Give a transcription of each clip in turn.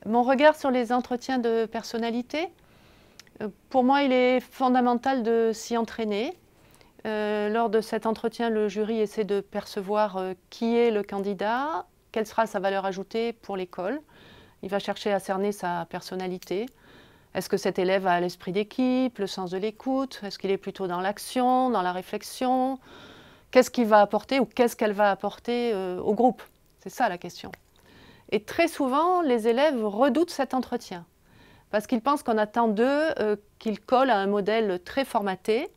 Mon regard sur les entretiens de personnalité, pour moi, il est fondamental de s'y entraîner. Lors de cet entretien, le jury essaie de percevoir qui est le candidat, quelle sera sa valeur ajoutée pour l'école. Il va chercher à cerner sa personnalité. Est-ce que cet élève a l'esprit d'équipe, le sens de l'écoute? Est-ce qu'il est plutôt dans l'action, dans la réflexion? Qu'est-ce qu'il va apporter ou qu'est-ce qu'elle va apporter au groupe? C'est ça la question. Et très souvent, les élèves redoutent cet entretien parce qu'ils pensent qu'on attend d'eux qu'ils collent à un modèle très formaté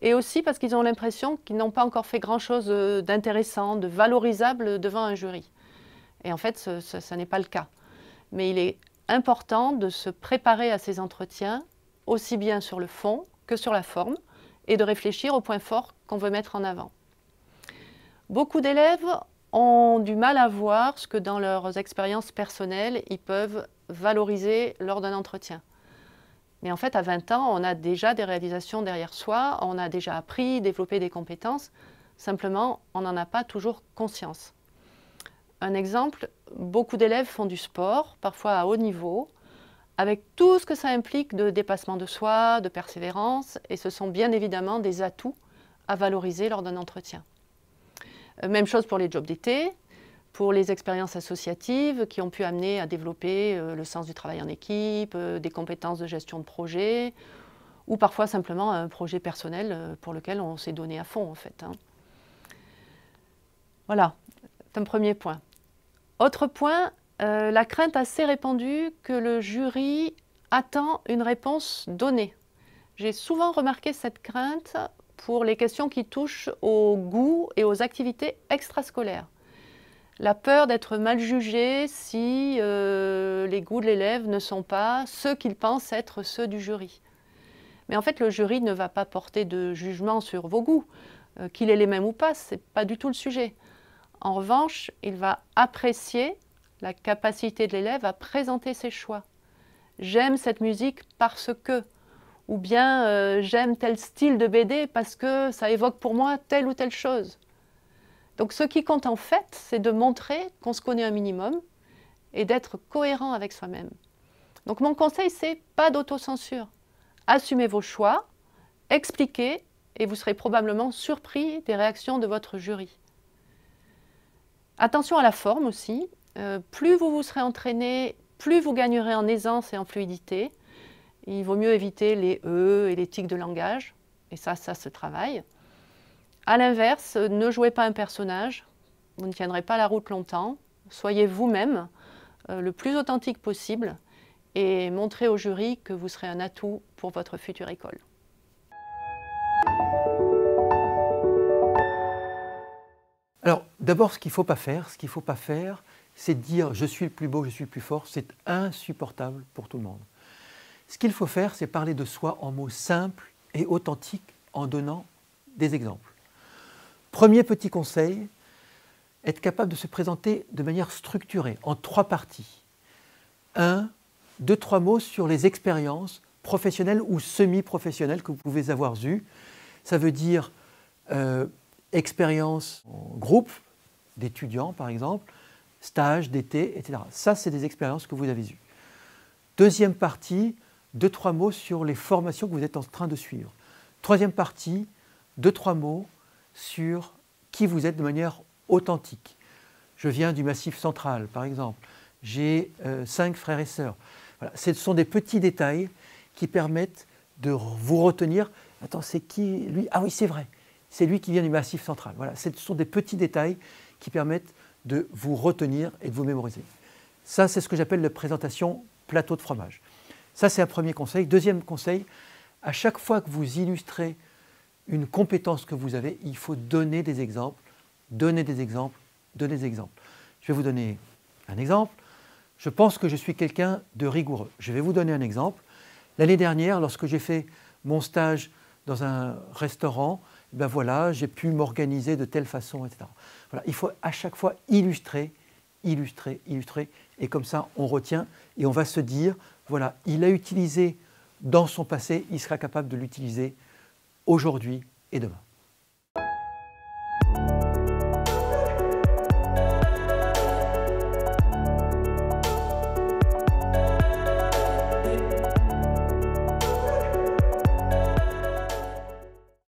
et aussi parce qu'ils ont l'impression qu'ils n'ont pas encore fait grand-chose d'intéressant, de valorisable devant un jury. Et en fait, ce n'est pas le cas. Mais il est important de se préparer à ces entretiens, aussi bien sur le fond que sur la forme, et de réfléchir aux points forts qu'on veut mettre en avant. Beaucoup d'élèves ont du mal à voir ce que dans leurs expériences personnelles, ils peuvent valoriser lors d'un entretien. Mais en fait, à 20 ans, on a déjà des réalisations derrière soi, on a déjà appris, développé des compétences, simplement, on n'en a pas toujours conscience. Un exemple, beaucoup d'élèves font du sport, parfois à haut niveau, avec tout ce que ça implique de dépassement de soi, de persévérance, et ce sont bien évidemment des atouts à valoriser lors d'un entretien. Même chose pour les jobs d'été, pour les expériences associatives qui ont pu amener à développer le sens du travail en équipe, des compétences de gestion de projet, ou parfois simplement un projet personnel pour lequel on s'est donné à fond en fait. Voilà, c'est un premier point. Autre point, la crainte assez répandue que le jury attend une réponse donnée. J'ai souvent remarqué cette crainte pour les questions qui touchent au goût et aux activités extrascolaires. La peur d'être mal jugé si les goûts de l'élève ne sont pas ceux qu'il pense être ceux du jury. Mais en fait, le jury ne va pas porter de jugement sur vos goûts, qu'il ait les mêmes ou pas, ce n'est pas du tout le sujet. En revanche, il va apprécier la capacité de l'élève à présenter ses choix. J'aime cette musique parce que, ou bien j'aime tel style de BD parce que ça évoque pour moi telle ou telle chose. Donc ce qui compte en fait, c'est de montrer qu'on se connaît un minimum et d'être cohérent avec soi-même. Donc mon conseil, c'est pas d'autocensure. Assumez vos choix, expliquez et vous serez probablement surpris des réactions de votre jury. Attention à la forme aussi. Plus vous vous serez entraîné, plus vous gagnerez en aisance et en fluidité. Il vaut mieux éviter les « e » et les tics de langage. Et ça se travaille. A l'inverse, ne jouez pas un personnage. Vous ne tiendrez pas la route longtemps. Soyez vous-même, le plus authentique possible. Et montrez au jury que vous serez un atout pour votre future école. Alors, d'abord, ce qu'il ne faut pas faire, c'est de dire « je suis le plus beau, je suis le plus fort ». C'est insupportable pour tout le monde. Ce qu'il faut faire, c'est parler de soi en mots simples et authentiques en donnant des exemples. Premier petit conseil, être capable de se présenter de manière structurée, en 3 parties. 1, 2, 3 mots sur les expériences professionnelles ou semi-professionnelles que vous pouvez avoir eues. Ça veut dire expérience en groupe, d'étudiants par exemple, stage d'été, etc. Ça, c'est des expériences que vous avez eues. Deuxième partie, 2, 3 mots sur les formations que vous êtes en train de suivre. Troisième partie, 2, 3 mots sur qui vous êtes de manière authentique. Je viens du Massif central, par exemple. J'ai 5 frères et sœurs. Voilà. Ce sont des petits détails qui permettent de vous retenir. Attends, c'est qui lui? Ah oui, c'est vrai. C'est lui qui vient du Massif central. Voilà. Ce sont des petits détails qui permettent de vous retenir et de vous mémoriser. Ça, c'est ce que j'appelle la présentation plateau de fromage. Ça, c'est un premier conseil. Deuxième conseil, à chaque fois que vous illustrez une compétence que vous avez, il faut donner des exemples, donner des exemples, donner des exemples. Je vais vous donner un exemple. Je pense que je suis quelqu'un de rigoureux. Je vais vous donner un exemple. L'année dernière, lorsque j'ai fait mon stage dans un restaurant, ben voilà, j'ai pu m'organiser de telle façon, etc. Voilà, il faut à chaque fois illustrer, illustrer, illustrer, et comme ça, on retient et on va se dire, voilà, il a utilisé dans son passé, il sera capable de l'utiliser aujourd'hui et demain.